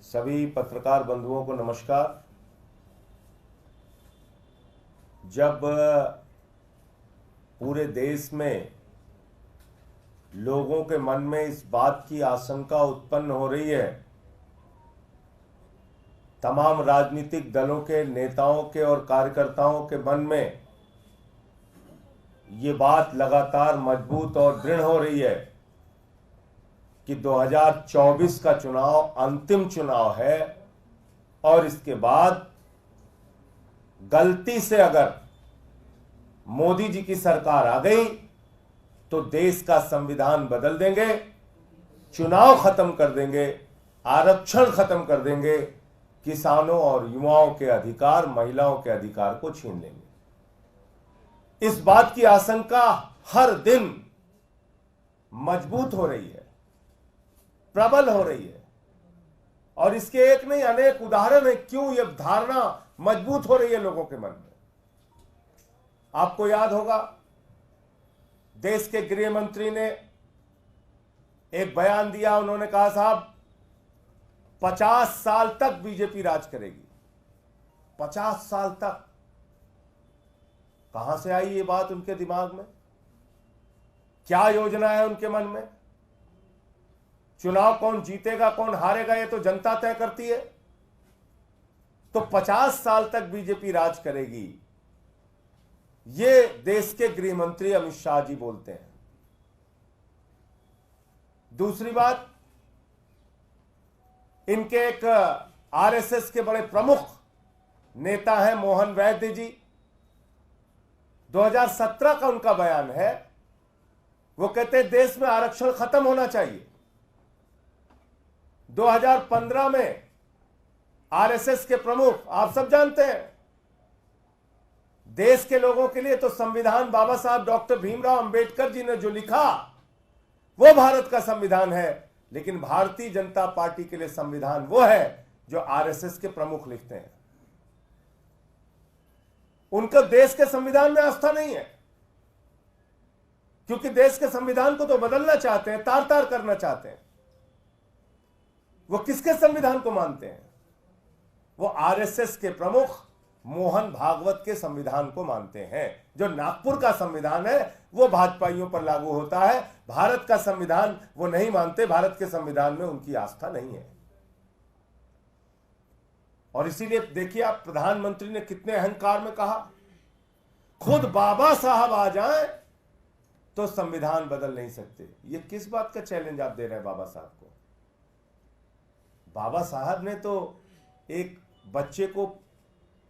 सभी पत्रकार बंधुओं को नमस्कार। जब पूरे देश में लोगों के मन में इस बात की आशंका उत्पन्न हो रही है, तमाम राजनीतिक दलों के नेताओं के और कार्यकर्ताओं के मन में ये बात लगातार मजबूत और दृढ़ हो रही है कि 2024 का चुनाव अंतिम चुनाव है और इसके बाद गलती से अगर मोदी जी की सरकार आ गई तो देश का संविधान बदल देंगे, चुनाव खत्म कर देंगे, आरक्षण खत्म कर देंगे, किसानों और युवाओं के अधिकार, महिलाओं के अधिकार को छीन लेंगे। इस बात की आशंका हर दिन मजबूत हो रही है, प्रबल हो रही है और इसके एक नहीं अनेक उदाहरण है क्यों यह धारणा मजबूत हो रही है लोगों के मन में। आपको याद होगा, देश के गृह मंत्री ने एक बयान दिया। उन्होंने कहा, साहब 50 साल तक बीजेपी राज करेगी। 50 साल तक। कहां से आई ये बात उनके दिमाग में? क्या योजना है उनके मन में? चुनाव कौन जीतेगा कौन हारेगा ये तो जनता तय करती है। तो 50 साल तक बीजेपी राज करेगी, ये देश के गृह मंत्री अमित शाह जी बोलते हैं। दूसरी बात, इनके एक आरएसएस के बड़े प्रमुख नेता हैं मोहन वैद्य जी। 2017 का उनका बयान है, वो कहते हैं देश में आरक्षण खत्म होना चाहिए। 2015 में आरएसएस के प्रमुख, आप सब जानते हैं, देश के लोगों के लिए तो संविधान बाबा साहब डॉक्टर भीमराव अंबेडकर जी ने जो लिखा वो भारत का संविधान है, लेकिन भारतीय जनता पार्टी के लिए संविधान वो है जो आरएसएस के प्रमुख लिखते हैं। उनका देश के संविधान में आस्था नहीं है, क्योंकि देश के संविधान को तो बदलना चाहते हैं, तार तार करना चाहते हैं। वो किसके संविधान को मानते हैं? वो आरएसएस के प्रमुख मोहन भागवत के संविधान को मानते हैं। जो नागपुर का संविधान है वो भाजपाइयों पर लागू होता है, भारत का संविधान वो नहीं मानते। भारत के संविधान में उनकी आस्था नहीं है। और इसीलिए देखिए आप, प्रधानमंत्री ने कितने अहंकार में कहा, खुद बाबा साहब आ जाएं तो संविधान बदल नहीं सकते। ये किस बात का चैलेंज आप दे रहे हैं बाबा साहब को? बाबा साहब ने तो एक बच्चे को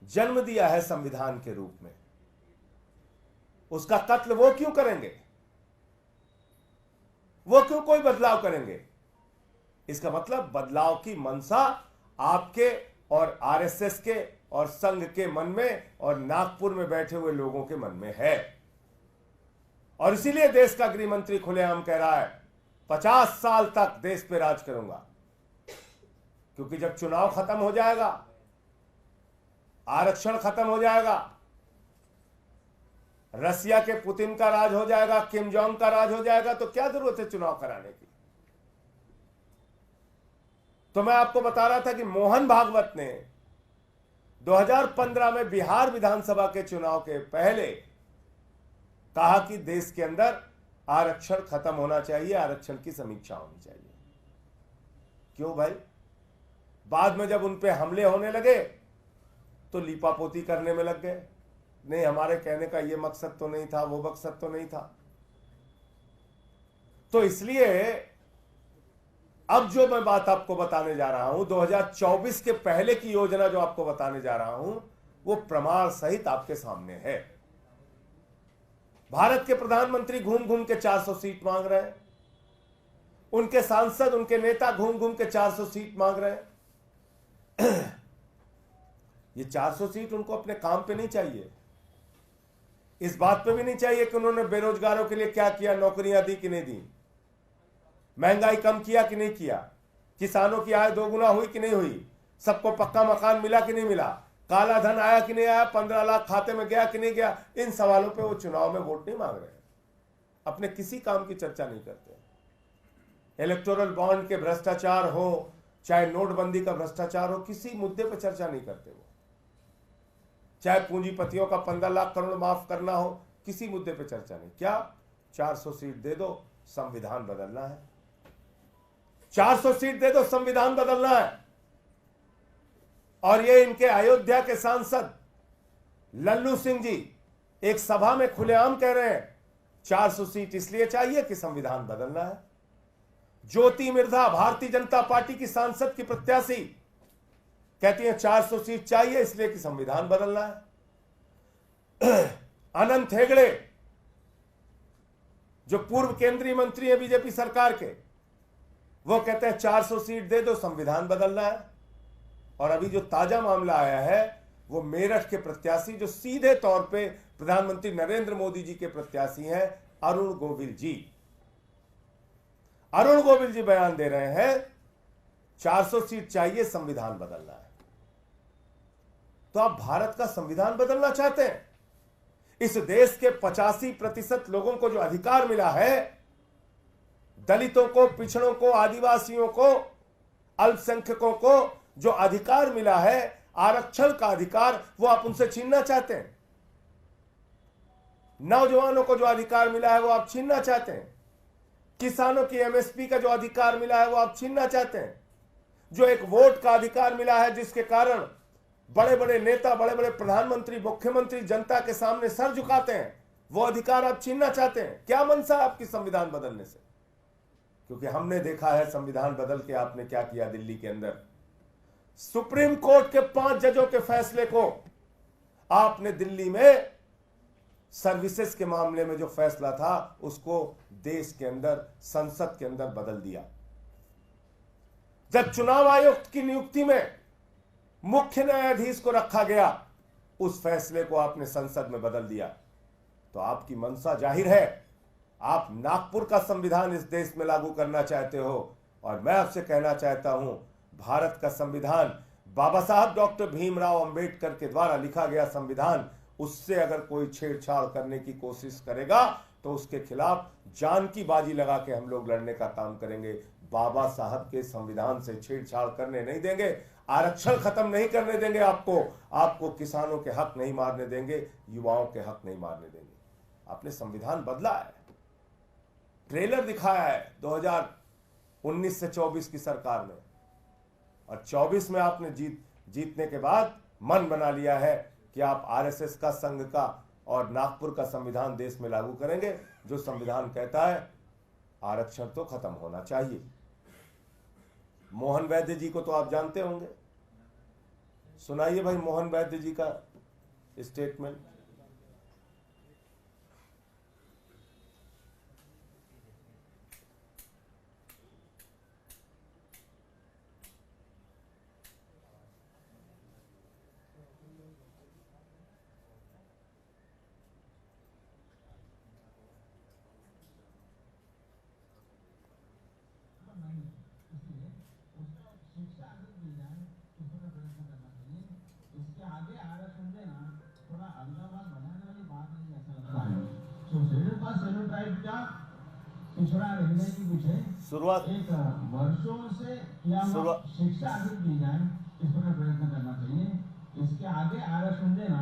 जन्म दिया है संविधान के रूप में, उसका कत्ल वो क्यों करेंगे? वो क्यों कोई बदलाव करेंगे? इसका मतलब बदलाव की मंशा आपके और आरएसएस के और संघ के मन में और नागपुर में बैठे हुए लोगों के मन में है। और इसीलिए देश का गृह मंत्री खुलेआम कह रहा है 50 साल तक देश पे राज करूंगा, क्योंकि जब चुनाव खत्म हो जाएगा, आरक्षण खत्म हो जाएगा, रसिया के पुतिन का राज हो जाएगा, किम जोंग का राज हो जाएगा, तो क्या जरूरत है चुनाव कराने की? तो मैं आपको बता रहा था कि मोहन भागवत ने 2015 में बिहार विधानसभा के चुनाव के पहले कहा कि देश के अंदर आरक्षण खत्म होना चाहिए, आरक्षण की समीक्षा होनी चाहिए। क्यों भाई? बाद में जब उन पे हमले होने लगे तो लीपापोती करने में लग गए। नहीं, हमारे कहने का ये मकसद तो नहीं था, वो मकसद तो नहीं था। तो इसलिए अब जो मैं बात आपको बताने जा रहा हूं, 2024 के पहले की योजना जो आपको बताने जा रहा हूं, वो प्रमाण सहित आपके सामने है। भारत के प्रधानमंत्री घूम घूम के 400 सीट मांग रहे हैं, उनके सांसद, उनके नेता घूम घूम के 400 सीट मांग रहे हैं। ये 400 सीट उनको अपने काम पे नहीं चाहिए, इस बात पे भी नहीं चाहिए कि उन्होंने बेरोजगारों के लिए क्या किया, नौकरियां दी कि नहीं दी, महंगाई कम किया कि नहीं किया, किसानों की आय दोगुना हुई कि नहीं हुई, सबको पक्का मकान मिला कि नहीं मिला, काला धन आया कि नहीं आया, 15 लाख खाते में गया कि नहीं गया। इन सवालों पे वो चुनाव में वोट नहीं मांग रहे हैं, अपने किसी काम की चर्चा नहीं करते। इलेक्टोरल बॉन्ड के भ्रष्टाचार हो, चाहे नोटबंदी का भ्रष्टाचार हो, किसी मुद्दे पर चर्चा नहीं करते वो। चाहे पूंजीपतियों का 15 लाख करोड़ माफ करना हो, किसी मुद्दे पर चर्चा नहीं। क्या 400 सीट दे दो, संविधान बदलना है। 400 सीट दे दो, संविधान बदलना है। और ये इनके अयोध्या के सांसद लल्लू सिंह जी एक सभा में खुलेआम कह रहे हैं 400 सीट इसलिए चाहिए कि संविधान बदलना है। ज्योति मिर्धा भारतीय जनता पार्टी की सांसद की प्रत्याशी कहती है 400 सीट चाहिए इसलिए कि संविधान बदलना है। अनंत हेगड़े जो पूर्व केंद्रीय मंत्री है बीजेपी सरकार के, वो कहते हैं 400 सीट दे दो, संविधान बदलना है। और अभी जो ताजा मामला आया है वो मेरठ के प्रत्याशी जो सीधे तौर पे प्रधानमंत्री नरेंद्र मोदी जी के प्रत्याशी हैं, अरुण गोविल जी। अरुण गोविल जी बयान दे रहे हैं 400 सीट चाहिए, संविधान बदलना है। तो आप भारत का संविधान बदलना चाहते हैं? इस देश के 85% लोगों को जो अधिकार मिला है, दलितों को, पिछड़ों को, आदिवासियों को, अल्पसंख्यकों को जो अधिकार मिला है, आरक्षण का अधिकार, वो आप उनसे छीनना चाहते हैं। नौजवानों को जो अधिकार मिला है वो आप छीनना चाहते हैं। किसानों की एमएसपी का जो अधिकार मिला है वो आप छीनना चाहते हैं। जो एक वोट का अधिकार मिला है जिसके कारण बड़े बड़े नेता, बड़े बड़े प्रधानमंत्री, मुख्यमंत्री जनता के सामने सर झुकाते हैं, वो अधिकार आप छीनना चाहते हैं। क्या मंशा है आपकी संविधान बदलने से? क्योंकि हमने देखा है संविधान बदल के आपने क्या किया दिल्ली के अंदर। सुप्रीम कोर्ट के 5 जजों के फैसले को आपने दिल्ली में सर्विसेज के मामले में जो फैसला था उसको देश के अंदर, संसद के अंदर बदल दिया। जब चुनाव आयुक्त की नियुक्ति में मुख्य न्यायाधीश को रखा गया, उस फैसले को आपने संसद में बदल दिया। तो आपकी मंशा जाहिर है, आप नागपुर का संविधान इस देश में लागू करना चाहते हो। और मैं आपसे कहना चाहता हूं, भारत का संविधान बाबा साहब डॉक्टर भीमराव अंबेडकर के द्वारा लिखा गया संविधान, उससे अगर कोई छेड़छाड़ करने की कोशिश करेगा तो उसके खिलाफ जान की बाजी लगा के हम लोग लड़ने का काम करेंगे। बाबा साहब के संविधान से छेड़छाड़ करने नहीं देंगे, आरक्षण खत्म नहीं करने देंगे, आपको किसानों के हक नहीं मारने देंगे, युवाओं के हक नहीं मारने देंगे। आपने संविधान बदला है, ट्रेलर दिखाया है 2019 से 24 की सरकार में, और 24 में आपने जीतने के बाद मन बना लिया है कि आप आरएसएस का, संघ का और नागपुर का संविधान देश में लागू करेंगे, जो संविधान कहता है आरक्षण तो खत्म होना चाहिए। मोहन वैद्य जी को तो आप जानते होंगे, सुनाइए भाई मोहन वैद्य जी का स्टेटमेंट। पिछड़ा रहने की पीछे शुरुआत एक वर्षों से या शिक्षा अधिक दी जाए, इस पर प्रयत्न करना चाहिए। इसके आगे आरक्षण देना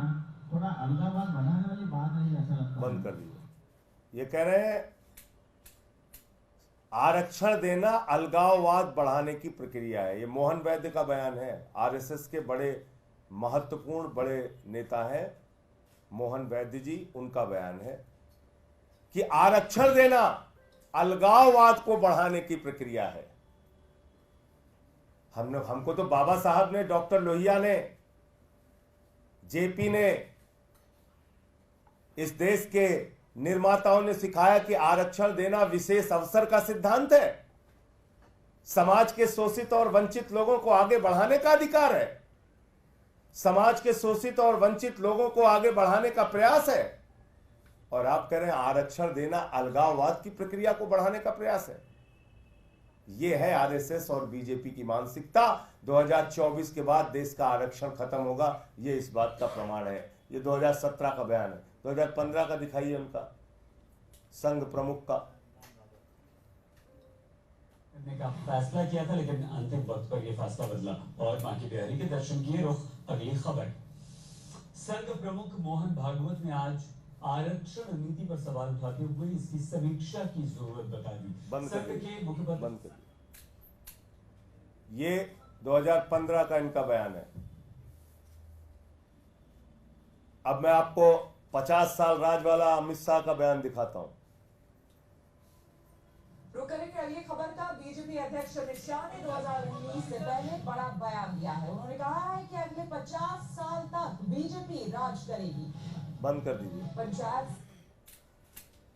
थोड़ा अलगाववाद बढ़ाने वाली बात नहीं, ऐसा लगता है। बंद कर दीजिए। ये कह रहे हैं आरक्षण देना अलगाववाद बढ़ाने की प्रक्रिया है। ये मोहन वैद्य का बयान है, आरएसएस के बड़े महत्वपूर्ण बड़े नेता हैं मोहन वैद्य जी, उनका बयान है कि आरक्षण देना अलगाववाद को बढ़ाने की प्रक्रिया है। हमको तो बाबा साहब ने, डॉक्टर लोहिया ने, जेपी ने, इस देश के निर्माताओं ने सिखाया कि आरक्षण देना विशेष अवसर का सिद्धांत है। समाज के शोषित और वंचित लोगों को आगे बढ़ाने का अधिकार है, समाज के शोषित और वंचित लोगों को आगे बढ़ाने का प्रयास है। और आप कह रहे हैं आरक्षण देना अलगाववाद की प्रक्रिया को बढ़ाने का प्रयास है। यह है आरएसएस और बीजेपी की मानसिकता। 2024 के बाद देश का आरक्षण खत्म होगा, यह इस बात का प्रमाण है। यह 2017 का बयान है। 2015 का दिखाइए उनका, संघ प्रमुख का। ने का फैसला किया था, लेकिन अंतिम वक्त पर यह फैसला बदला और बांकी बिहारी के दर्शन किए। रुख अगली खबर। संघ प्रमुख मोहन भागवत ने आज आरक्षण नीति पर सवाल उठाते हुए इसकी समीक्षा की जरूरत बता दी। संघ के मुखपत्र ये 2015 का इनका बयान है। अब मैं आपको 50 साल राज वाला अमित शाह का बयान दिखाता हूं। रुक करेंगे अगली खबर का। बीजेपी अध्यक्ष अमित शाह ने 2019 से पहले बड़ा बयान दिया है। उन्होंने कहा है कि अगले 50 साल तक बीजेपी राज करेगी। बंद कर दीजिए पंचायत।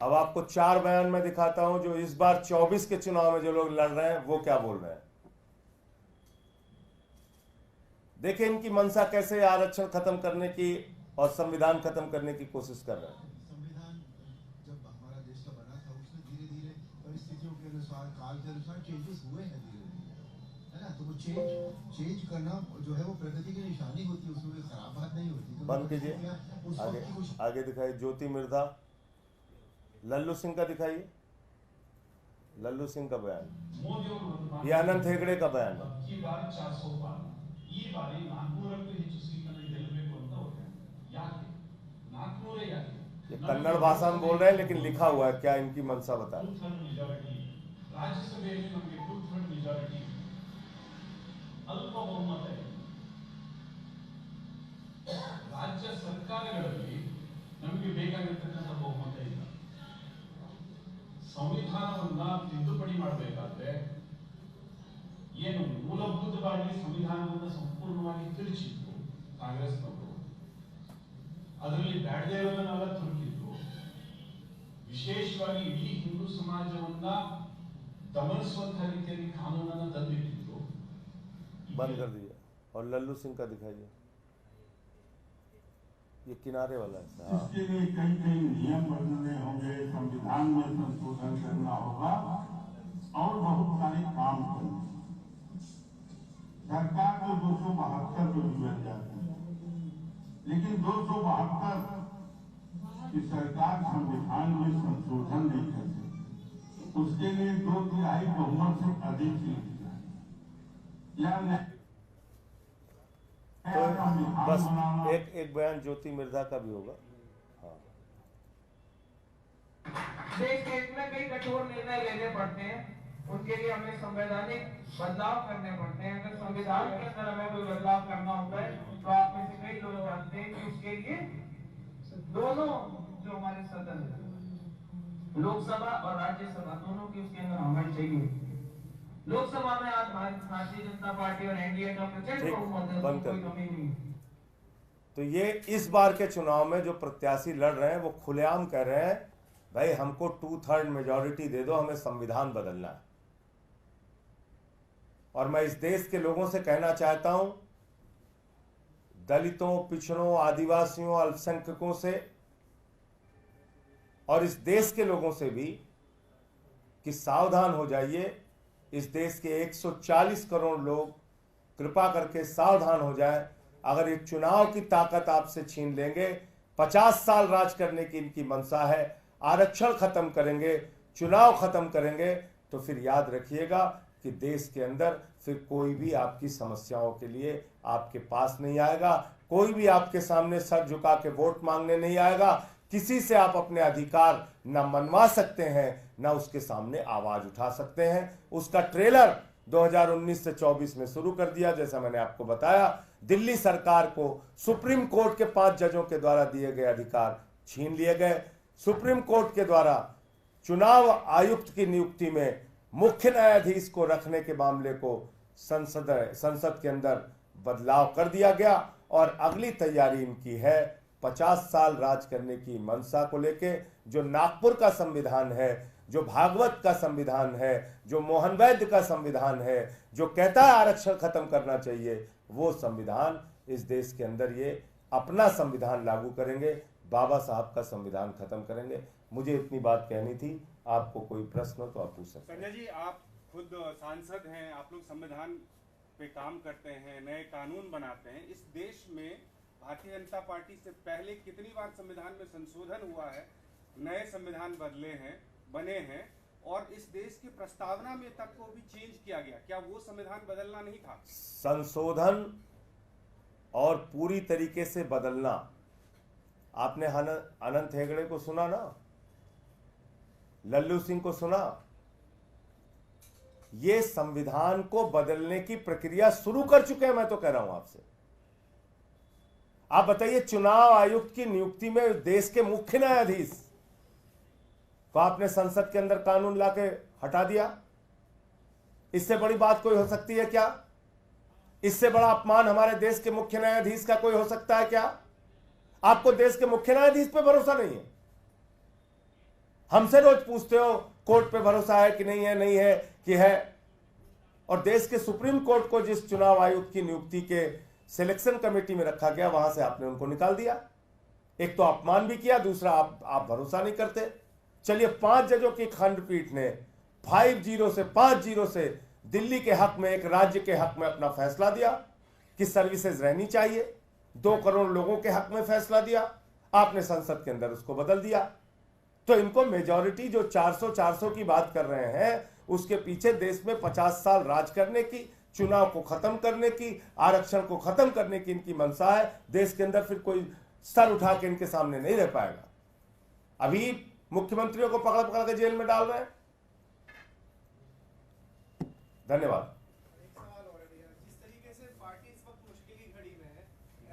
अब आपको 4 बयान मैं दिखाता हूं जो इस बार 24 के चुनाव में जो लोग लड़ रहे हैं वो क्या बोल रहे हैं। देखिए इनकी मंशा कैसे आरक्षण खत्म करने की और संविधान खत्म करने की कोशिश कर रहे हैं। संविधान जब हमारा देश का बना था उसमें धीरे धीरे परिस्थितियों के अनुसार, काल के अनुसार चेंजेस हुए हैं धीरे धीरे, है ना। तो वो चेंज करना जो है वो प्रगति की निशानी होती है, उसमें कोई खराब बात नहीं होती। बंद कीजिए। आगे दिखाइए। ज्योति मिर्धा। लल्लू सिंह का दिखाइए। लल्लू सिंह का बयान। ये अनंत हेगड़े का बयान है। ಈ ಬಾರಿ 400ಕ್ಕೂ ಹೆಚ್ಚು ಸೀಟನ್ನು ಗೆಲ್ಲಬೇಕು ಅಂತ ಹೊರಟೆ. ಯಾಕೆ 400 ಯಾಕೆ? ये कन्नड़ भाषा में बोल रहे हैं लेकिन लिखा हुआ है। क्या इनकी मंशा बता। मेजॉरिटी राज्यसभೆಯಲ್ಲಿ ನಮಗೆ 2/3 मेजॉरिटी ಅಲ್ಪ ಬಹುಮತ ಇದೆ. ರಾಜ್ಯ ಸರ್ಕಾರಗಳಲ್ಲಿ ನಮಗೆ ಬೇಕಾಗಿರತಕ್ಕಂತ ಬಹುಮತ ಇಲ್ಲ. ಸಂವಿಧಾನವನ್ನ ತಿದ್ದುಪಡಿ ಮಾಡಬೇಕಾದ್ರೆ ಏನು ಮೂಲಭೂತವಾಗಿ ಸಂವಿಧಾನವನ್ನು ಸಂಪೂರ್ಣವಾಗಿ ತಿರುಚಿತ್ತು ಕಾಂಗ್ರೆಸ್ನವರು. ಅದರಲ್ಲಿ ಬ್ಯಾಡದೇ ಇರೋದನ್ನೆಲ್ಲ ತುರುಕಿದ್ರು. ವಿಶೇಷವಾಗಿ ಇಡೀ ಹಿಂದೂ ಸಮಾಜವನ್ನ ದಮನಿಸುವಂತಹ ರೀತಿಯಲ್ಲಿ ಕಾನೂನನ್ನು ತಂದಿಟ್ಟಿದ್ರು. बंद कर दिया। और लल्लू सिंह का दिखाइए। ये किनारे वाला है। इसके लिए कई कई नियम बदलने होंगे, संविधान में संशोधन करना होगा और बहुत सारे काम करने। सरकार को 272 पे भी बन जाती है, लेकिन 272 की सरकार संविधान में संशोधन नहीं कर सकती। उसके लिए 2/3 बहुमत से अधिक सीट या तो बस एक बयान ज्योति मिर्धा का भी होगा। हाँ। देश के हित में कई कठोर निर्णय लेने पड़ते हैं, उनके लिए हमें संवैधानिक बदलाव करने पड़ते हैं। अगर संविधान के अंदर हमें कोई बदलाव करना होता है तो आप में से कई लोग जानते हैं कि उसके लिए दोनों जो हमारे सदन है, लोकसभा और राज्यसभा, दोनों की उसके अंदर होना चाहिए। लोकसभा में आज भारतीय जनता पार्टी और एनडीए का प्रचंड बहुमत है, कोई कमी नहीं। तो ये इस बार के चुनाव में जो प्रत्याशी लड़ रहे हैं वो खुलेआम कह रहे हैं भाई हमको 2/3 मेजॉरिटी दे दो, हमें संविधान बदलना है। और मैं इस देश के लोगों से कहना चाहता हूं, दलितों, पिछड़ों, आदिवासियों, अल्पसंख्यकों से और इस देश के लोगों से भी कि सावधान हो जाइए। इस देश के 140 करोड़ लोग कृपा करके सावधान हो जाएं। अगर ये चुनाव की ताकत आपसे छीन लेंगे, 50 साल राज करने की इनकी मंशा है, आरक्षण खत्म करेंगे, चुनाव खत्म करेंगे, तो फिर याद रखिएगा कि देश के अंदर फिर कोई भी आपकी समस्याओं के लिए आपके पास नहीं आएगा। कोई भी आपके सामने सर झुका के वोट मांगने नहीं आएगा। किसी से आप अपने अधिकार न मनवा सकते हैं, न उसके सामने आवाज उठा सकते हैं। उसका ट्रेलर 2019 से 24 में शुरू कर दिया। जैसा मैंने आपको बताया, दिल्ली सरकार को सुप्रीम कोर्ट के 5 जजों के द्वारा दिए गए अधिकार छीन लिए गए। सुप्रीम कोर्ट के द्वारा चुनाव आयुक्त की नियुक्ति में मुख्य न्यायाधीश को रखने के मामले को संसद के अंदर बदलाव कर दिया गया। और अगली तैयारी इनकी है 50 साल राज करने की मंशा को लेके। जो नागपुर का संविधान है, जो भागवत का संविधान है, जो मोहन वैद्य का संविधान है, जो कहता है आरक्षण खत्म करना चाहिए, वो संविधान इस देश के अंदर ये अपना संविधान लागू करेंगे, बाबा साहब का संविधान खत्म करेंगे। मुझे इतनी बात कहनी थी। आपको कोई प्रश्न हो तो आप पूछ सकते हैं। संजय जी, आप खुद सांसद हैं, आप लोग संविधान पे काम करते हैं, नए कानून बनाते हैं। इस देश में भारतीय जनता पार्टी से पहले कितनी बार संविधान में संशोधन हुआ है, नए संविधान बने हैं, और इस देश की प्रस्तावना में तक को भी चेंज किया गया, क्या वो संविधान बदलना नहीं था? संशोधन और पूरी तरीके से बदलना, आपने अनंत हेगड़े को सुना ना, लल्लू सिंह को सुना, ये संविधान को बदलने की प्रक्रिया शुरू कर चुके हैं। मैं तो कह रहा हूं आपसे, आप बताइए, चुनाव आयुक्त की नियुक्ति में देश के मुख्य न्यायाधीश को आपने संसद के अंदर कानून लाके हटा दिया। इससे बड़ी बात कोई हो सकती है क्या? इससे बड़ा अपमान हमारे देश के मुख्य न्यायाधीश का कोई हो सकता है क्या? आपको देश के मुख्य न्यायाधीश पे भरोसा नहीं है? हमसे रोज पूछते हो कोर्ट पे भरोसा है कि नहीं है, नहीं है कि है। और देश के सुप्रीम कोर्ट को जिस चुनाव आयुक्त की नियुक्ति के सिलेक्शन कमेटी में रखा गया, वहां से आपने उनको निकाल दिया। एक तो अपमान भी किया, दूसरा आप भरोसा नहीं करते। चलिए, 5 जजों की खंडपीठ ने 5-0 से 5-0 से दिल्ली के हक में, एक राज्य के हक में अपना फैसला दिया कि सर्विसेज रहनी चाहिए। 2 करोड़ लोगों के हक में फैसला दिया। आपने संसद के अंदर उसको बदल दिया। तो इनको मेजॉरिटी जो 400 की बात कर रहे हैं, उसके पीछे देश में 50 साल राज करने की, चुनाव को खत्म करने की, आरक्षण को खत्म करने की इनकी मंशा है। देश के अंदर फिर कोई सर उठा के इनके सामने नहीं रह पाएगा। अभी मुख्यमंत्रियों को पकड़ पकड़ के जेल में डाल रहे हैं। धन्यवाद। एक सवाल और है भैया, जिस तरीके से पार्टी इस वक्त मुश्किल की घड़ी में है,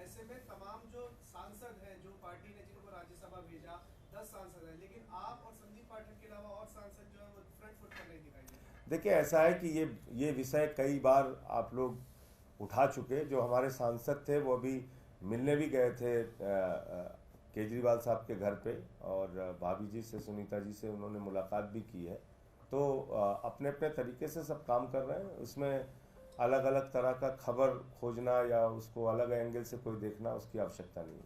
ऐसे में तमाम जो सांसद हैं, जो पार्टी ने जिनको राज्यसभा भेजा, 10 सांसद हैं, लेकिन आप और संदीप पाठक के अलावा और सांसद जो है वो फ्रंट फुट पर नहीं दिखाई देते। देखिए, ऐसा है कि ये विषय कई बार आप लोग उठा चुके। जो हमारे सांसद थे वो अभी मिलने भी गए थे केजरीवाल साहब के घर पे, और भाभी जी से, सुनीता जी से उन्होंने मुलाकात भी की है। तो अपने अपने तरीके से सब काम कर रहे हैं। उसमें अलग अलग तरह का खबर खोजना या उसको अलग एंगल से कोई देखना, उसकी आवश्यकता नहीं है।